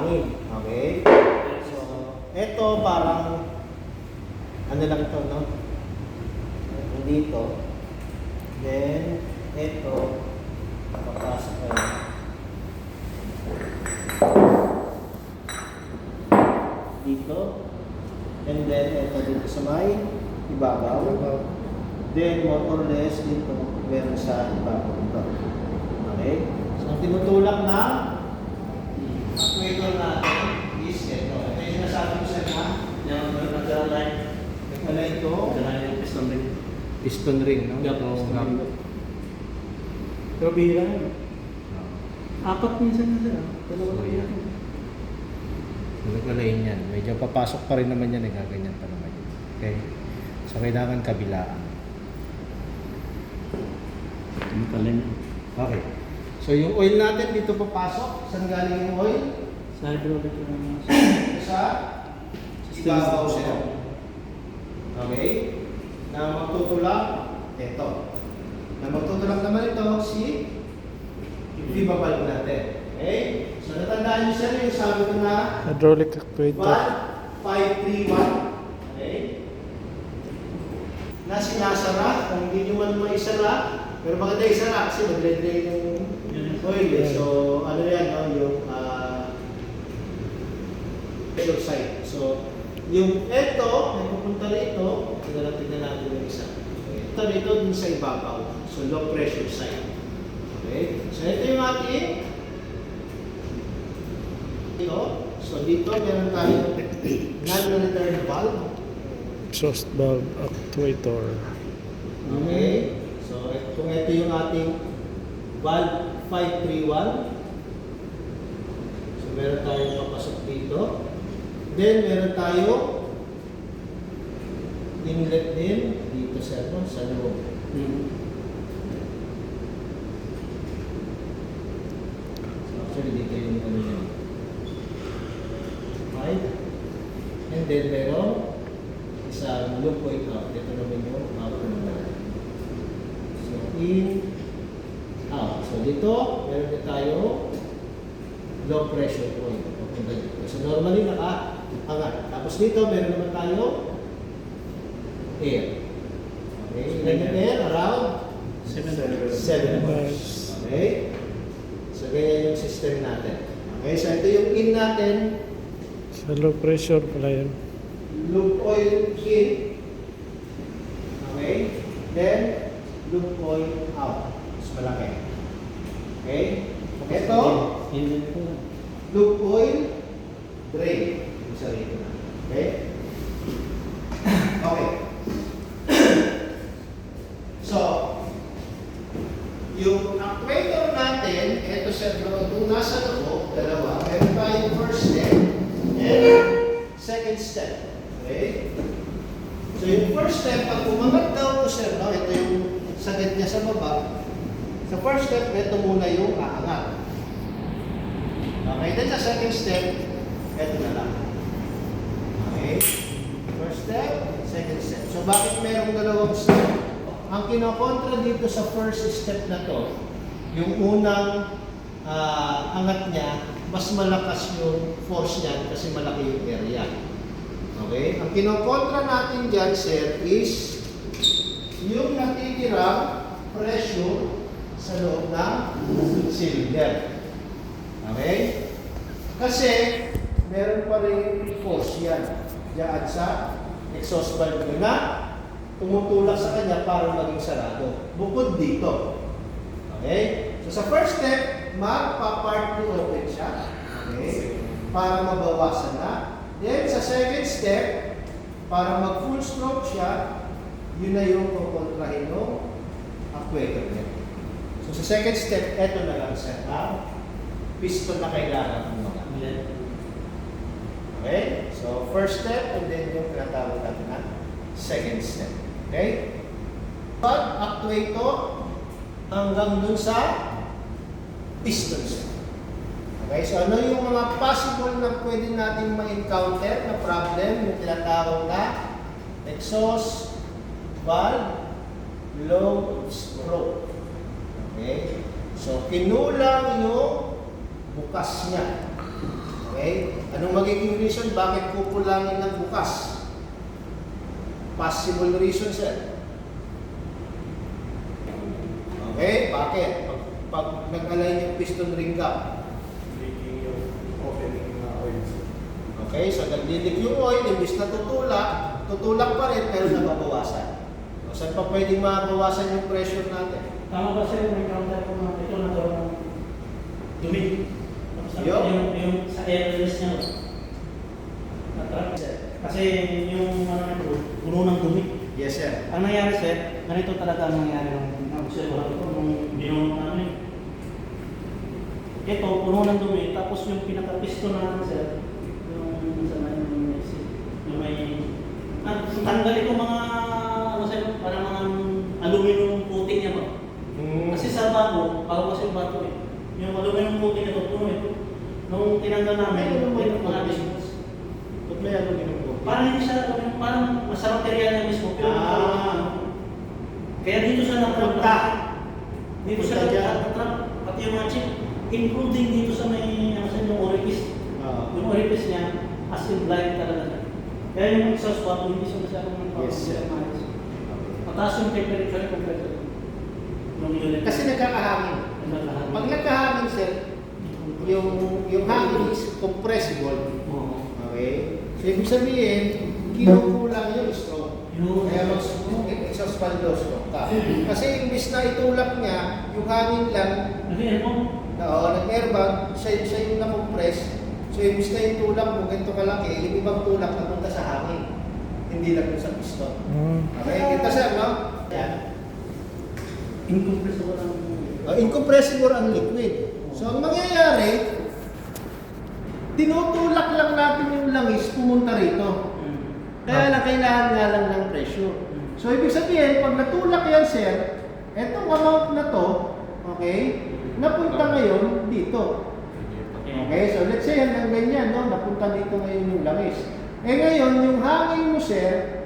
hangin. Okay? So, ito parang, ano lang ito, no? Dito. Then, ito, papasok kayo. Dito. And then, ito dito sa may ibabaw. Then, more or less, dito, meron sa ibabaw ito. Okay? So, ang tinutulak na actuator natin is ito. Ito yung sinasabi ko sa inyo. Yung nag-align. Nag-align ito. Nag-align yung piston ring. Piston ring, no? Yeah, Ito, piston ring. Pero bihira yun. Apat minsan na sila. Dalawa So, lang yan. yun. Nag-align yan. Medyo papasok pa rin naman yan. Nagaganyan pa naman yan. Okay? So, kailangan kabilaan. Tumatalin. Okay. So, yung oil natin dito papasok. Saan galing yung oil? Sa hydraulic yung Sa ibabaw siya. Okay? Na magtutulak, ito. Na magtutulak naman ito, si Viva valve natin. Okay? So, natandaan niyo sir yung sabi ko na hydraulic actuator. 1531. Okay? Na sinasara, kung hindi nyo man maisara, pero maganda isara kasi nag-drain yung oil. So, ano yan, no? Yung pressure side. So, yung ito, may pupunta rito, tignan natin yung isa. Ito rito din sa ibabaw. So, low pressure side. Okay? So, ito yung ating ito. So, dito meron tayong non-return valve. Exhaust valve actuator. Okay? So, kung ito yung ating valve 531. So, meron tayong papasok dito. Then, meron tayo inlet din dito sa loob. So, actually, dito yung ano yun. Okay? And then, meron isang loop point out. Dito naman yung out naman. So, in, out. So, dito, meron din tayo low pressure point. Papunta dito. So, normally, naka-angat. Tapos dito, meron naman tayo air. Okay? Ilan yung air? Around 7 bars. Okay? So, ganyan yung system natin. Okay? So, ito yung in natin. Sa low pressure pala yun. Loop oil in. Okay? Then, loop oil out. Mas malaki. Okay? Ito, loop oil drain. Yung sarili na. Okay? Okay. So, yung actuator natin, ito sa kung nasa loob, dalawa, meron tayong first step and second step. Okay? So, yung first step, pag umangat daw ito, sir, no? Ito yung sagad niya sa baba. Sa first step, ito muna yung aangat. Okay, then sa second step, ito na lang. Okay? First step, second step. So, bakit merong dalawang step? Ang kinokontra dito sa first step na to, yung unang angat niya, mas malakas yung force niyan kasi malaki yung area. Okay? Ang kinokontra natin dyan, sir, is yung natitirang pressure sa loob ng cylinder. Okay? Kasi, meron pa rin force yan. Diyan sa exhaust valve nyo na tumutulak sa kanya para maging sarado. Bukod dito. Okay? So, sa first step, magpa-partly open siya. Okay? Para mabawasan na. Then, sa second step, para mag-full stroke siya, yun na yung kukontrahin ng actuator niya. So, sa second step, eto na lang siya. Piston na kailangan mo. Okay? So, first step, and then yung pinatawag natin na second step. Okay? Pag actuator, hanggang dun sa piston step. Okay? So, ano yung mga possible na pwede natin ma-encounter na problem, yung tinatawag na exhaust valve low stroke. Okay? So, kinulang yung bukas niya. Okay? Okay? Anong magiging reason? Bakit kukulangin ng bukas? Possible reason, sir. Okay? Bakit? Pag nag-align yung piston ring gap. Leaking yung opening na oil. Okay? So, naglilik yung oil, imbis na tutulak pa rin, pero nababawasan. So, saan pa pwedeng mabawasan yung pressure natin? Tama ba sir, may counter ko na ito na ng dumi. Tapos Yo. yung sa airless niya. Na-trap sir. Kasi yung puno ng dumi. Yes, sir. Ang nangyari sir, ganito talaga ang nangyari nung observer ko nung binunod namin. Ito, puno ng dumi, tapos yung pinaka-piston natin sir, yung sa may tanggal itong mga ano sir, parang mga aluminum coating niya ba? Kasi sa bago kasi yung bago eh. Yung aluminum coating ito, puno ito. Nung tinanggal namin, ito mga business. Ba't may aluminum po? Parang hindi siya aluminum, parang sa material niya mismo. Pero kaya dito siya Punta. Dito Punta siya dyan. natrap, pati yung mga chip. Including dito sa may, ano sa yung orifice. Yung orifice niya, as in blind talaga siya. Kaya yung exhaust valve, hindi siya masyadong Yes, sir. mataas yung temperature compared to yung unit. Kasi nagkakahangin. Pag nagkahangin, sir, yung hangin is compressible. Oo. Okay? So, ibig sabihin, kinukulang yung stroke. Yung Kaya mag-exhaust valve low stroke ka. Kasi imbis na itulak niya, yung hangin lang, nag-airbag, siya yung na-compress. So, imbis na yung tulak mo, ganito kalaki, yung ibang tulak napunta sa hangin. Hindi lang sa piston. Okay? Kita sir, no? Yan. incompressible ang Incompressible ang liquid. So, ang mangyayari, tinutulak lang natin yung langis pumunta rito. Kaya lang kailangan nga lang ng pressure. So, ibig sabihin, pag natulak yan, sir, etong amount na to, okay, napunta ngayon dito. Okay, so let's say hanggang ganyan, no? Napunta dito ngayon yung langis. Eh ngayon, yung hangin mo, sir,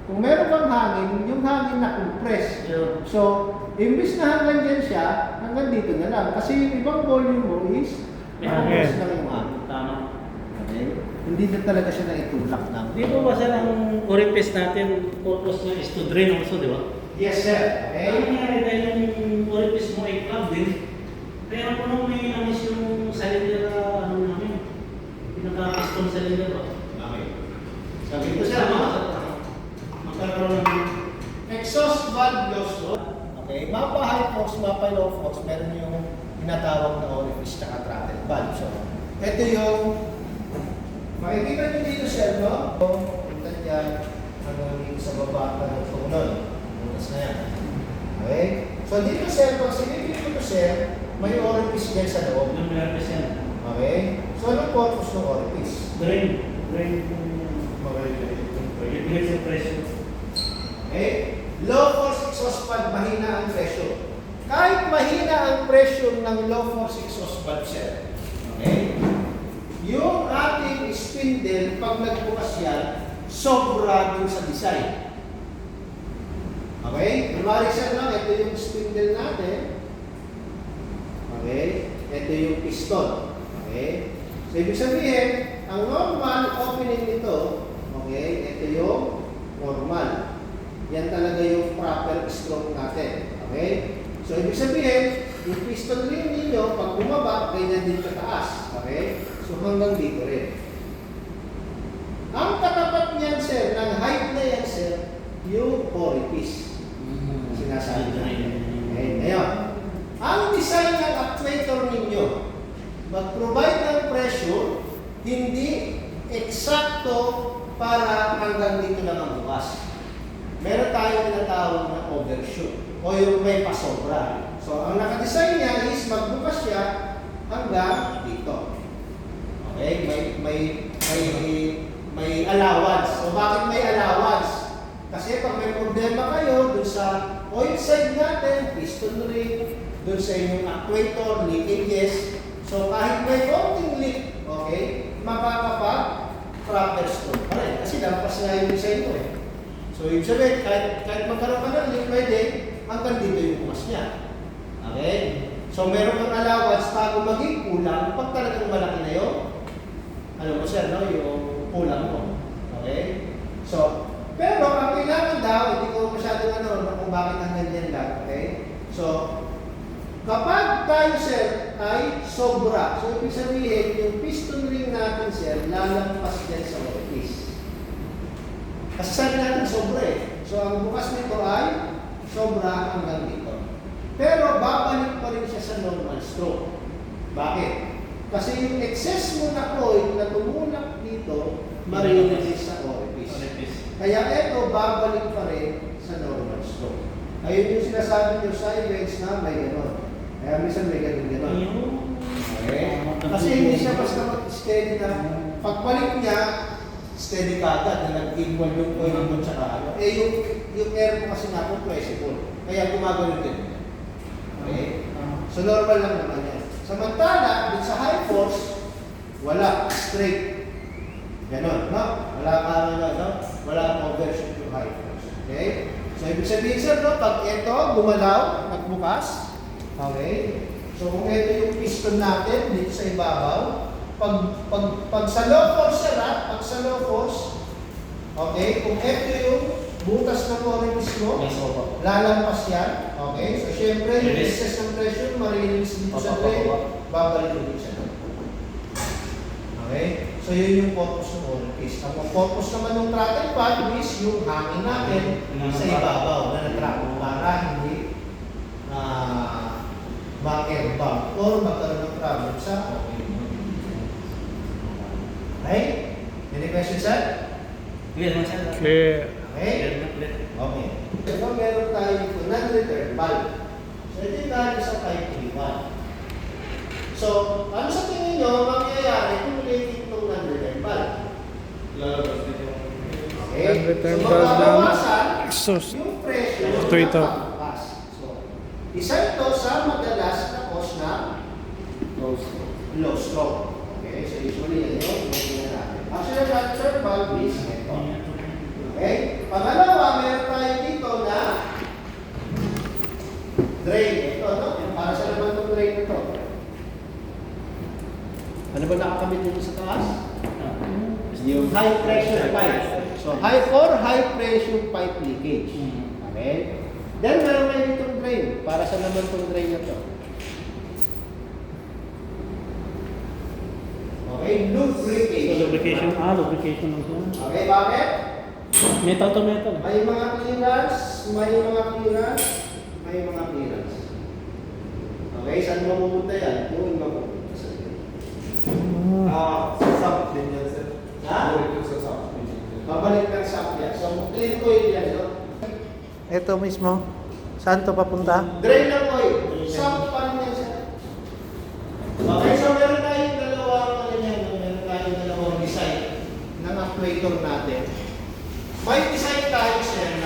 kung meron kang hangin, yung hangin na compress. So, imbis na hanggang dyan siya, hanggang dito na lang. Kasi yung ibang volume mo is, compress lang yung hangin. Tama. Okay? Hindi na talaga siya naitulak na. Dito ba sir ang orifice natin, purpose niya is to drain also, di ba? Yes, sir. Eh, ang Okay? nangyari dahil yung orifice mo ay clogged din, kaya kung nung may namis yung cylinder, ano namin, pinaka-piston cylinder ba? Okay. Sabi ko, sir, no? Magkakaroon ng Exhaust valve loss, no? Okay, mapa high force, mapa low force, meron yung tinatawag na orifice tsaka throttle valve. So, ito yung makikita nyo dito, sir, no? Punta dyan, hanggang dito sa baba ng tunon. Bukas na yan. Okay? So, dito, sir, pag sinipin ko, sir, may orifice dyan sa loob. yung orifice yan. Okay? So, anong purpose ng orifice? Drain. Drain. Release the pressure. Okay? Low force exhaust valve, mahina ang pressure. Kahit mahina ang pressure ng low force exhaust valve, sir. Okay? Yung ating spindle, pag nagbukas yan, sobra dun sa design. Okay? Kumari sir lang, ito yung spindle natin. Okay? Ito yung piston. Okay? So, ibig sabihin, ang normal opening nito, okay, ito yung normal. Yan talaga yung proper stroke natin. Okay? So, ibig sabihin, yung piston ring ninyo, pag bumaba, ganyan din kataas. Okay? So, hanggang dito rin. Ang katapat niyan, sir, ng height na yan, sir, yung orifice. Sinasabi natin. Okay? Ngayon, ang design ng actuator ninyo, mag-provide ng pressure, hindi eksakto para hanggang dito lang ang bukas. Meron tayong tinatawag na overshoot o yung may pasobra. So, ang nakadesign niya is magbukas siya hanggang dito. Okay? May allowance. So, bakit may allowance? Kasi pag may problema kayo dun sa oil side natin, piston ring, dun sa inyong actuator, leakages. So, kahit may konting leak, okay, makakapag-proper stroke pa rin. Kasi lampas nga yung design mo eh. So, ibig sabihin, kahit magkaroon ka ng leak, pwede, hanggang dito yung bukas niya. Okay? So, meron kang allowance bago maging kulang pag talagang malaki na yung ano mo sir, no? Yung kulang mo. Okay? So, pero ang kailangan daw, hindi ko masyadong kung bakit ang ganyan lang. Okay? So, kapag tayo sir ay sobra, so ibig sabihin, yung piston ring natin sir, lalampas dyan sa orifice. Kasi sabi natin sobra eh. So, ang bukas nito ay sobra hanggang dito. Pero babalik pa rin siya sa normal stroke. Bakit? Kasi yung excess mo na coil na tumulak dito, marinig sa orifice. Kaya ito, babalik pa rin sa normal stroke. Ayun yung sinasabi nyo sa events na may gano'n. Kaya minsan may gano'n. Okay? Kasi hindi siya basta mag-steady na pagbalik niya, steady ka agad na nag-equal yung coil mo tsaka ano. Yung air mo kasi nga compressible. Kaya gumagano din. Okay? So normal lang naman yan. Samantala, dun sa high force, wala, straight. Ganon, no? Wala ka no? Wala conversion to high force. Okay? So ibig sabihin sir, no? Pag ito, gumalaw, nagbukas. Okay? So kung ito yung piston natin dito sa ibabaw, pag sa low force sir, pag sa low force, okay? Kung ito yung butas ng orifice mo, lalampas yan. Okay? So syempre, yung excess ng pressure, marilis dito sa drain, babalik ulit siya. Okay? So yun yung purpose ng orifice. Ang purpose naman ng throttle valve is yung hangin natin sa ibabaw na natrap para hindi ma-air bump or magkaroon ng problem sa oil. Okay? Any questions, sir? Clear na sir. Clear. Okay? Okay. So meron tayo dito non-return valve. So ito yung galing sa type 3 So, ano sa tingin nyo mangyayari kung related itong non-return valve? Lalabas din yung Okay? non-return So, valve ng mababawasan exhaust. yung pressure Ito. na pagbukas. So, isa ito sa madalas na cause ng low stroke. Okay? So, usually yan yung tingnan natin. Actually, non-return valve is ito. Okay? Pangalawa, meron tayo dito na drain. Ito, no? Para sa naman itong drain ito. Ano ba nakakamit dito sa taas? Yung high pressure pipe. So, high pressure pipe leakage. Okay? Then, meron tayo ditong drain. Para sa naman itong drain na ito. Okay? Lubrication. Lubrication lang siya. Okay, bakit? Metal to metal. May mga clearance, may mga clearance, may mga clearance. Okay, saan mapupunta yan? Doon mapupunta sa iyo. Sa sub din yan, sir. Ha? Ito sa sub. Babalik ng sakya. So, clean ko yan, no? Ito mismo. Saan to papunta? Drain ng oil. Sump pa rin yan siya. Okay, so meron tayong dalawang design ng actuator natin. May design tayo, sir, na